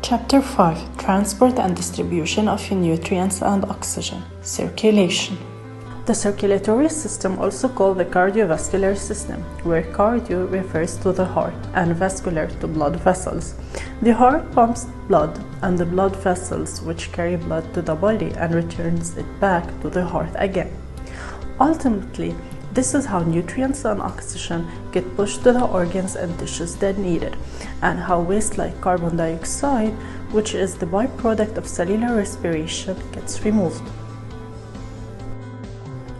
Chapter 5: Transport and Distribution of Nutrients and Oxygen. Circulation. The circulatory system, also called the cardiovascular system, where cardio refers to the heart and vascular to blood vessels. The heart pumps blood, and the blood vessels which carry blood to the body and returns it back to the heart again. Ultimately, this is how nutrients and oxygen get pushed to the organs and tissues that need it, and how waste like carbon dioxide, which is the byproduct of cellular respiration, gets removed.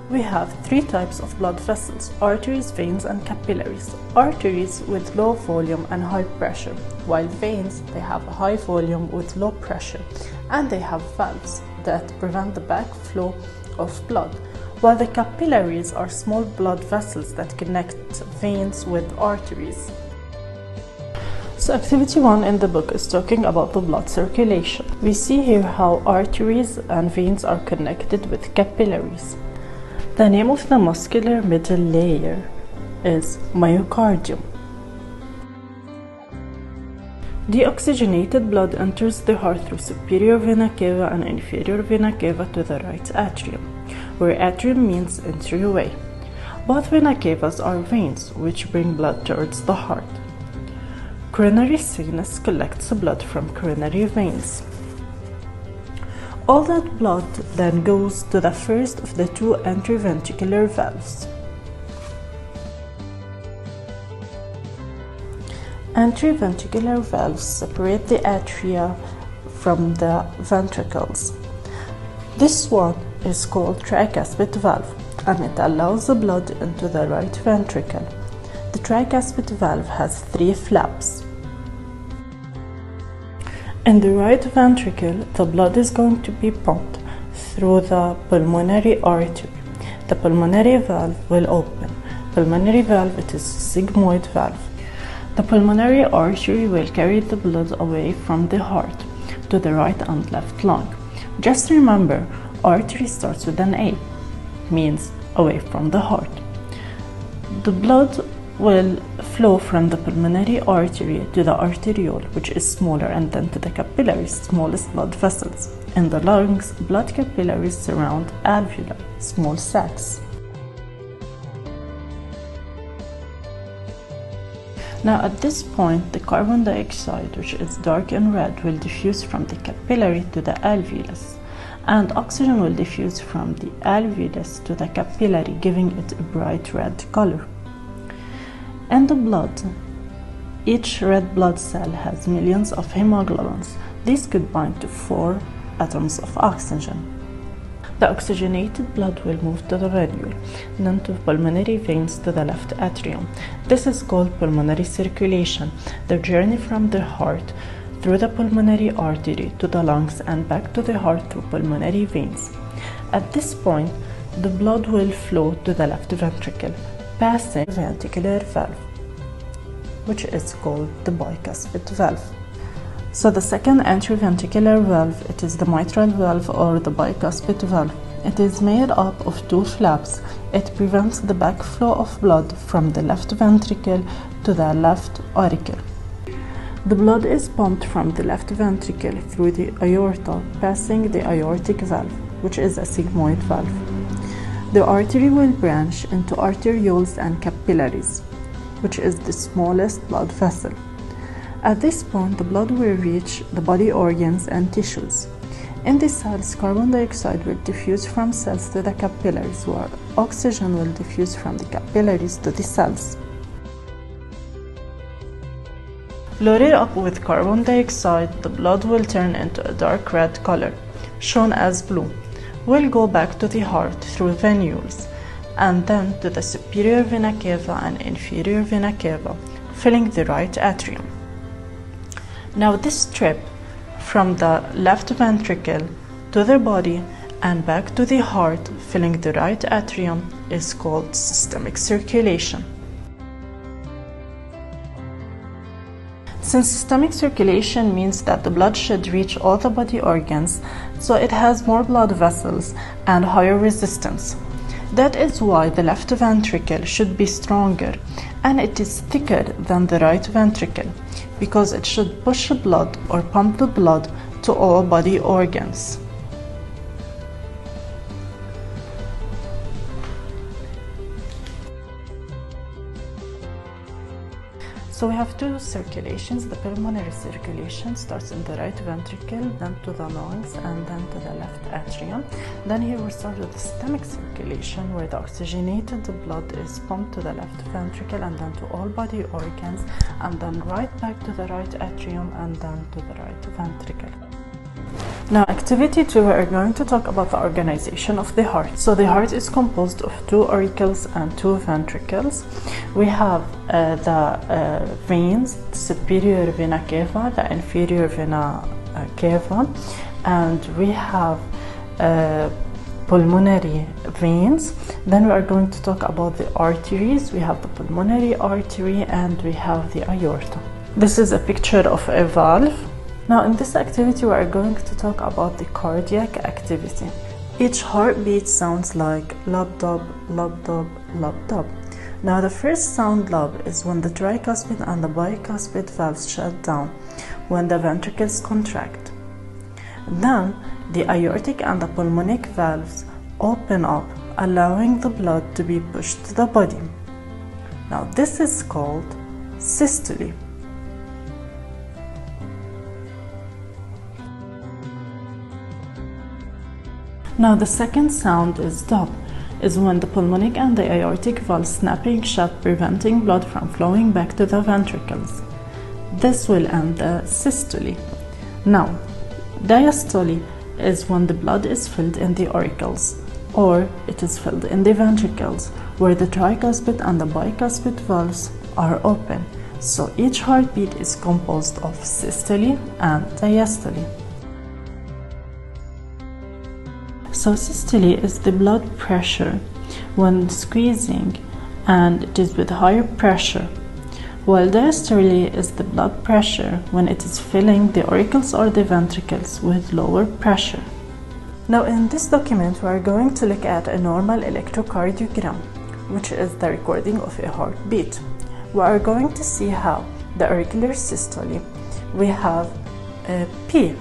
We have three types of blood vessels: arteries, veins, and capillaries. Arteries with low volume and high pressure, while veins, they have a high volume with low pressure, and they have valves that prevent the backflow of blood, while the capillaries are small blood vessels that connect veins with arteries. So activity 1 in the book is talking about the blood circulation. We see here how arteries and veins are connected with capillaries. The name of the muscular middle layer is myocardium. Deoxygenated blood enters the heart through superior vena cava and inferior vena cava to the right atrium, where atrium means entryway. Both vena cavas are veins which bring blood towards the heart. Coronary sinus collects blood from coronary veins. All that blood then goes to the first of the two anteroventricular valves. Anteroventricular valves separate the atria from the ventricles. This one is called tricuspid valve, and it allows the blood into the right ventricle. The tricuspid valve has three flaps. In the right ventricle, the blood is going to be pumped through the pulmonary artery. The pulmonary valve will open. Pulmonary valve, it is sigmoid valve. The pulmonary artery will carry the blood away from the heart to the right and left lung. Just remember, artery starts with an A, means away from the heart. The blood will flow from the pulmonary artery to the arteriole, which is smaller, and then to the capillaries, smallest blood vessels. In the lungs, blood capillaries surround alveoli, small sacs. Now at this point, the carbon dioxide, which is dark in red, will diffuse from the capillary to the alveolus, and oxygen will diffuse from the alveolus to the capillary, giving it a bright red color. In the blood, each red blood cell has millions of hemoglobins. These could bind to 4 atoms of oxygen. The oxygenated blood will move to the venule, then to pulmonary veins to the left atrium. This is called pulmonary circulation, the journey from the heart through the pulmonary artery to the lungs and back to the heart through pulmonary veins. At this point, the blood will flow to the left ventricle, passing the ventricular valve, which is called the bicuspid valve. So the second anteroventricular valve, it is the mitral valve or the bicuspid valve. It is made up of 2 flaps. It prevents the backflow of blood from the left ventricle to the left auricle. The blood is pumped from the left ventricle through the aorta, passing the aortic valve, which is a sigmoid valve. The artery will branch into arterioles and capillaries, which is the smallest blood vessel. At this point, the blood will reach the body organs and tissues. In the cells, carbon dioxide will diffuse from cells to the capillaries, while oxygen will diffuse from the capillaries to the cells. Loaded up with carbon dioxide, the blood will turn into a dark red color, shown as blue. Will go back to the heart through venules, and then to the superior vena cava and inferior vena cava, filling the right atrium. Now this trip from the left ventricle to the body and back to the heart, filling the right atrium, is called systemic circulation. Since systemic circulation means that the blood should reach all the body organs, so it has more blood vessels and higher resistance. That is why the left ventricle should be stronger and it is thicker than the right ventricle, because it should push blood or pump the blood to all body organs. So we have two circulations. The pulmonary circulation starts in the right ventricle, then to the lungs, and then to the left atrium. Then here we start with the systemic circulation, where the oxygenated blood is pumped to the left ventricle and then to all body organs, and then right back to the right atrium and then to the right ventricle. Now, activity 2, we are going to talk about the organization of the heart. So the heart is composed of 2 auricles and 2 ventricles. We have the veins, the superior vena cava, the inferior vena cava, and we have pulmonary veins. Then we are going to talk about the arteries. We have the pulmonary artery and we have the aorta. This is a picture of a valve. Now in this activity we are going to talk about the cardiac activity. Each heartbeat sounds like lub-dub, lub-dub, lub-dub. Now the first sound lub is when the tricuspid and the bicuspid valves shut down, when the ventricles contract. Then the aortic and the pulmonic valves open up, allowing the blood to be pushed to the body. Now this is called systole. Now the second sound is dub, is when the pulmonic and the aortic valves snapping shut, preventing blood from flowing back to the ventricles. This will end the systole. Now, diastole is when the blood is filled in the auricles, or it is filled in the ventricles, where the tricuspid and the bicuspid valves are open. So each heartbeat is composed of systole and diastole. So systole is the blood pressure when squeezing, and it is with higher pressure, while diastole is the blood pressure when it is filling the auricles or the ventricles with lower pressure. Now in this document we are going to look at a normal electrocardiogram, which is the recording of a heartbeat. We are going to see how the auricular systole, we have P.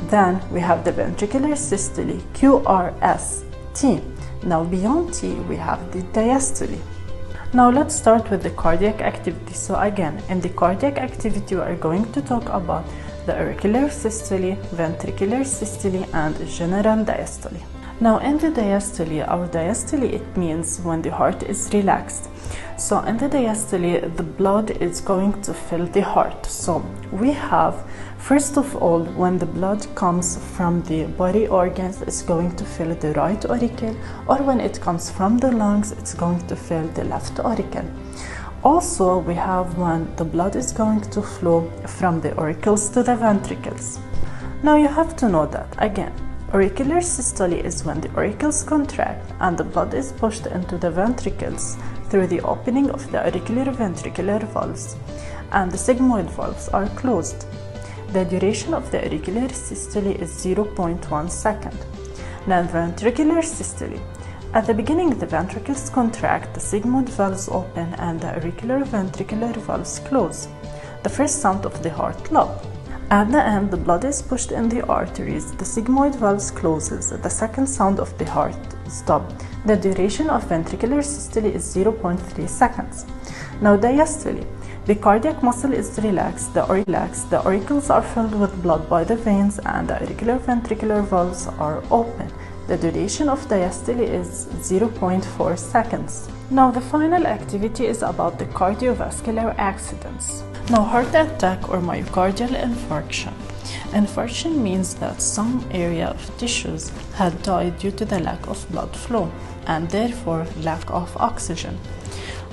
Then we have the ventricular systole, QRS-T. Now beyond T, we have the diastole. Now let's start with the cardiac activity. So again, in the cardiac activity, we are going to talk about the auricular systole, ventricular systole, and general diastole. Now in the diastole, our diastole, it means when the heart is relaxed. So in the diastole, the blood is going to fill the heart. So we have, first of all, when the blood comes from the body organs, it's going to fill the right auricle, or when it comes from the lungs, it's going to fill the left auricle. Also, we have when the blood is going to flow from the auricles to the ventricles. Now you have to know that, again, auricular systole is when the auricles contract and the blood is pushed into the ventricles through the opening of the auricular ventricular valves, and the sigmoid valves are closed. The duration of the auricular systole is 0.1 second. Now ventricular systole. At the beginning, the ventricles contract, the sigmoid valves open, and the auricular ventricular valves close. The first sound of the heart, lub. At the end, the blood is pushed in the arteries, the sigmoid valves closes. The second sound of the heart, stop. The duration of ventricular systole is 0.3 seconds. Now diastole. The cardiac muscle is relaxed, the auricles are filled with blood by the veins, and the auricular ventricular valves are open. The duration of diastole is 0.4 seconds. Now the final activity is about the cardiovascular accidents. Now heart attack or myocardial infarction. Infarction means that some area of tissues had died due to the lack of blood flow and therefore lack of oxygen.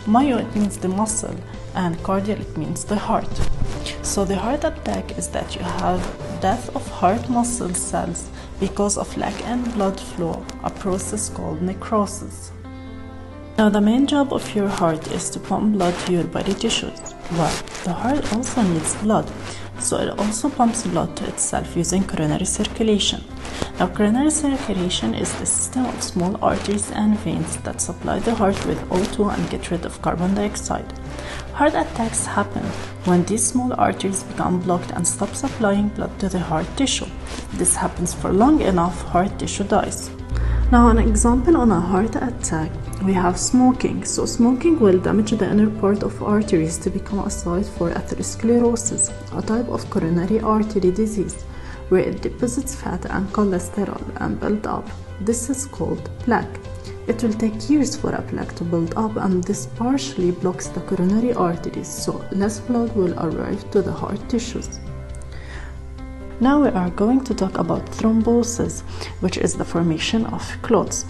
Myo, it means the muscle, and cardial, it means the heart. So the heart attack is that you have death of heart muscle cells because of lack in blood flow, a process called necrosis. Now the main job of your heart is to pump blood to your body tissues. But the heart also needs blood, So it also pumps blood to itself using coronary circulation. Now, coronary circulation is the system of small arteries and veins that supply the heart with O2 and get rid of carbon dioxide. Heart attacks happen when these small arteries become blocked and stop supplying blood to the heart tissue. If this happens for long enough, heart tissue dies. Now, an example on a heart attack, we have smoking. So smoking will damage the inner part of arteries to become a site for atherosclerosis, a type of coronary artery disease where it deposits fat and cholesterol and build up. This is called plaque. It will take years for a plaque to build up, and this partially blocks the coronary arteries, so less blood will arrive to the heart tissues. Now we are going to talk about thrombosis, which is the formation of clots.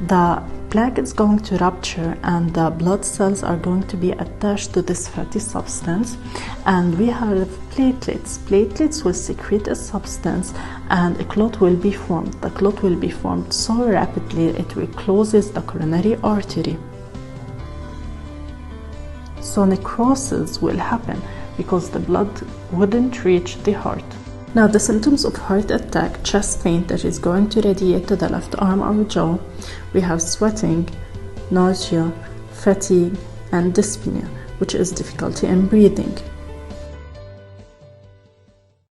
The plaque is going to rupture and the blood cells are going to be attached to this fatty substance, and we have platelets. Platelets will secrete a substance and a clot will be formed. The clot will be formed so rapidly it will closes the coronary artery. So necrosis will happen because the blood wouldn't reach the heart. Now, the symptoms of heart attack: chest pain that is going to radiate to the left arm or jaw. We have sweating, nausea, fatigue, and dyspnea, which is difficulty in breathing.